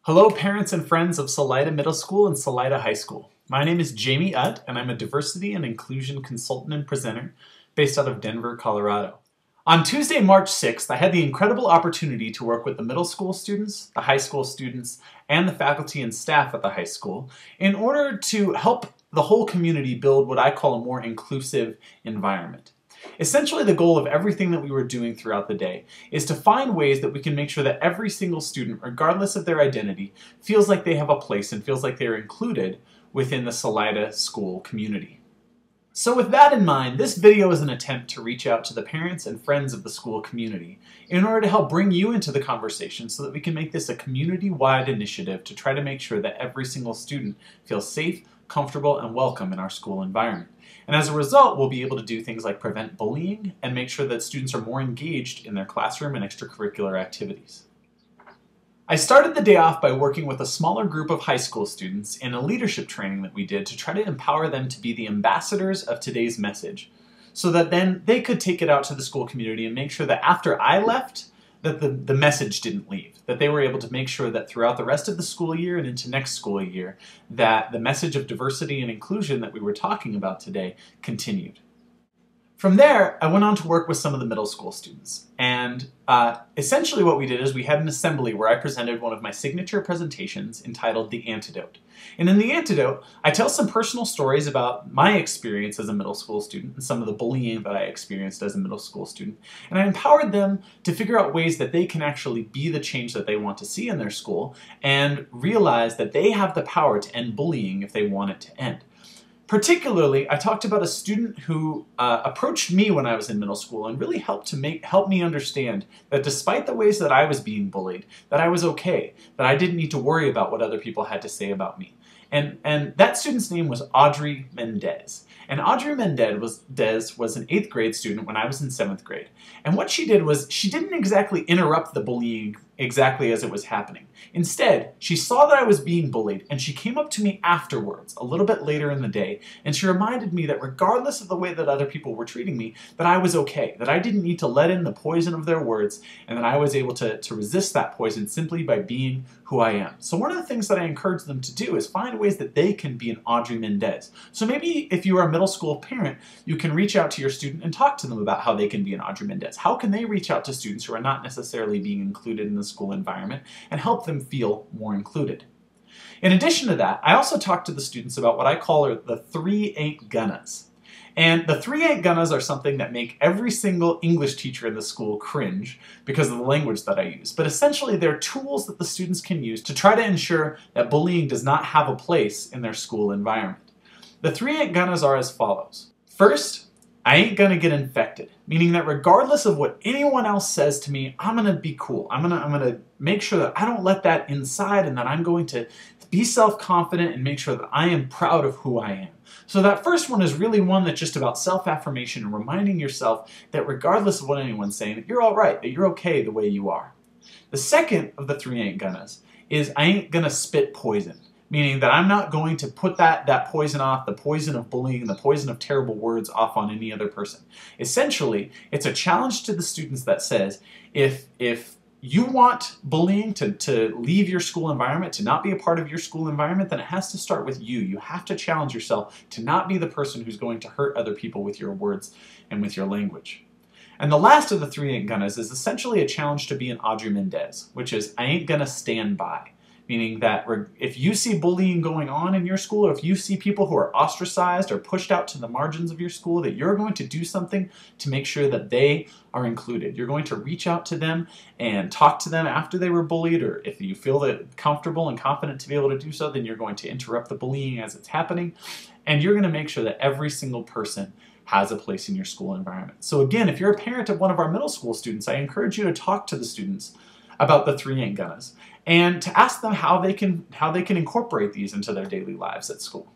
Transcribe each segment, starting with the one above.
Hello parents and friends of Salida Middle School and Salida High School. My name is Jamie Utt and I'm a diversity and inclusion consultant and presenter based out of Denver, Colorado. On Tuesday, March 6th, I had the incredible opportunity to work with the middle school students, the high school students, and the faculty and staff at the high school in order to help the whole community build what I call a more inclusive environment. Essentially, the goal of everything that we were doing throughout the day is to find ways that we can make sure that every single student, regardless of their identity, feels like they have a place and feels like they're included within the Salida school community. So with that in mind, this video is an attempt to reach out to the parents and friends of the school community in order to help bring you into the conversation so that we can make this a community-wide initiative to try to make sure that every single student feels safe, comfortable, and welcome in our school environment. And as a result, we'll be able to do things like prevent bullying and make sure that students are more engaged in their classroom and extracurricular activities. I started the day off by working with a smaller group of high school students in a leadership training that we did to try to empower them to be the ambassadors of today's message, so that then they could take it out to the school community and make sure that after I left, that the message didn't leave, that they were able to make sure that throughout the rest of the school year and into next school year, that the message of diversity and inclusion that we were talking about today continued. From there, I went on to work with some of the middle school students, and essentially what we did is we had an assembly where I presented one of my signature presentations entitled The Antidote. And in The Antidote, I tell some personal stories about my experience as a middle school student and some of the bullying that I experienced as a middle school student, and I empowered them to figure out ways that they can actually be the change that they want to see in their school and realize that they have the power to end bullying if they want it to end. Particularly, I talked about a student who approached me when I was in middle school and really helped me understand that despite the ways that I was being bullied, that I was okay, that I didn't need to worry about what other people had to say about me. And that student's name was Audrey Mendez. And Audrey Mendez was an 8th grade student when I was in 7th grade. And what she did was she didn't exactly interrupt the bullying exactly as it was happening. Instead, she saw that I was being bullied and she came up to me afterwards, a little bit later in the day, and she reminded me that regardless of the way that other people were treating me, that I was okay, that I didn't need to let in the poison of their words, and that I was able to resist that poison simply by being who I am. So one of the things that I encourage them to do is find ways that they can be an Audrey Mendez. So maybe if you are a middle school parent, you can reach out to your student and talk to them about how they can be an Audrey Mendez. How can they reach out to students who are not necessarily being included in the school environment and help them feel more included? In addition to that, I also talk to the students about what I call the 3 ain't gonnas. And the 3 ain't gonnas are something that make every single English teacher in the school cringe because of the language that I use. But essentially, they're tools that the students can use to try to ensure that bullying does not have a place in their school environment. The 3 ain't gonnas are as follows. First, I ain't gonna get infected, meaning that regardless of what anyone else says to me, I'm gonna be cool. I'm gonna make sure that I don't let that inside and that I'm going to be self-confident and make sure that I am proud of who I am. So that first one is really one that's just about self-affirmation and reminding yourself that regardless of what anyone's saying, that you're all right, that you're okay the way you are. The second of the 3 ain't gonnas is I ain't gonna spit poison. Meaning that I'm not going to put that poison off, the poison of bullying, the poison of terrible words off on any other person. Essentially, it's a challenge to the students that says, if you want bullying to leave your school environment, to not be a part of your school environment, then it has to start with you. You have to challenge yourself to not be the person who's going to hurt other people with your words and with your language. And the last of the 3 ain't gonnas is essentially a challenge to be an Audrey Mendez, which is I ain't gonna stand by. Meaning that if you see bullying going on in your school, or if you see people who are ostracized or pushed out to the margins of your school, that you're going to do something to make sure that they are included. You're going to reach out to them and talk to them after they were bullied, or if you feel that comfortable and confident to be able to do so, then you're going to interrupt the bullying as it's happening, and you're going to make sure that every single person has a place in your school environment. So again, if you're a parent of one of our middle school students, I encourage you to talk to the students about the 3 ain't gonnas and to ask them how they can incorporate these into their daily lives at school.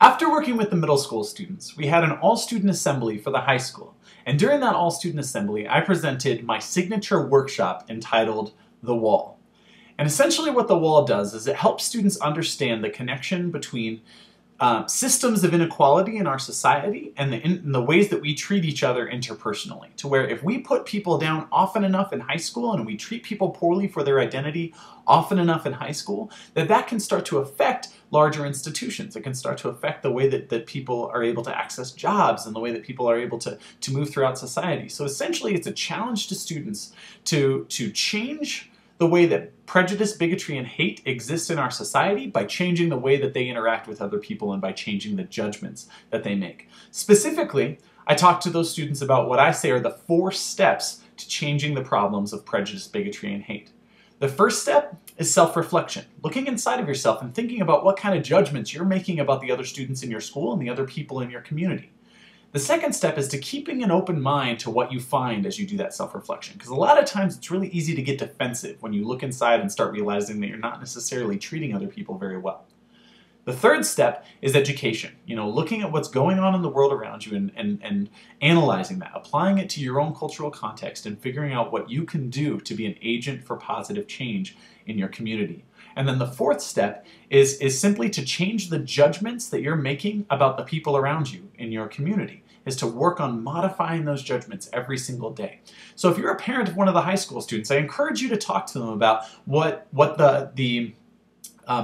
After working with the middle school students, we had an all-student assembly for the high school. And during that all-student assembly, I presented my signature workshop entitled The Wall. And essentially what The Wall does is it helps students understand the connection between systems of inequality in our society and the ways that we treat each other interpersonally. To where if we put people down often enough in high school and we treat people poorly for their identity often enough in high school, that can start to affect larger institutions. It can start to affect the way that people are able to access jobs and the way that people are able to move throughout society. So essentially it's a challenge to students to change the way that prejudice, bigotry, and hate exists in our society by changing the way that they interact with other people and by changing the judgments that they make. Specifically, I talk to those students about what I say are the 4 steps to changing the problems of prejudice, bigotry, and hate. The first step is self-reflection, looking inside of yourself and thinking about what kind of judgments you're making about the other students in your school and the other people in your community. The second step is to keeping an open mind to what you find as you do that self-reflection, because a lot of times it's really easy to get defensive when you look inside and start realizing that you're not necessarily treating other people very well. The third step is education, looking at what's going on in the world around you and analyzing that, applying it to your own cultural context and figuring out what you can do to be an agent for positive change in your community. And then the fourth step is simply to change the judgments that you're making about the people around you in your community, is to work on modifying those judgments every single day. So if you're a parent of one of the high school students, I encourage you to talk to them about what the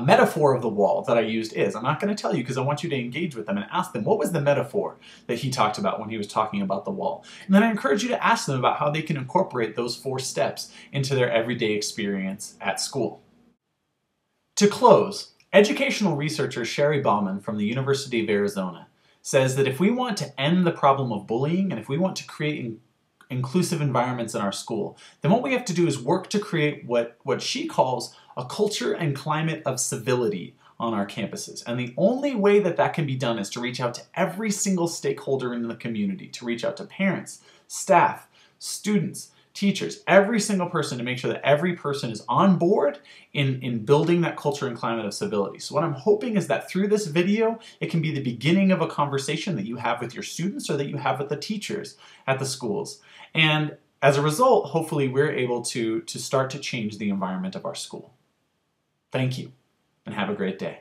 metaphor of the wall that I used is. I'm not going to tell you because I want you to engage with them and ask them what was the metaphor that he talked about when he was talking about the wall. And then I encourage you to ask them about how they can incorporate those 4 steps into their everyday experience at school. To close, educational researcher Sherry Bauman from the University of Arizona says that if we want to end the problem of bullying and if we want to create inclusive environments in our school, then what we have to do is work to create what she calls a culture and climate of civility on our campuses. And the only way that can be done is to reach out to every single stakeholder in the community, to reach out to parents, staff, students, teachers, every single person, to make sure that every person is on board in building that culture and climate of civility. So what I'm hoping is that through this video, it can be the beginning of a conversation that you have with your students or that you have with the teachers at the schools. And as a result, hopefully we're able to start to change the environment of our school. Thank you, and have a great day.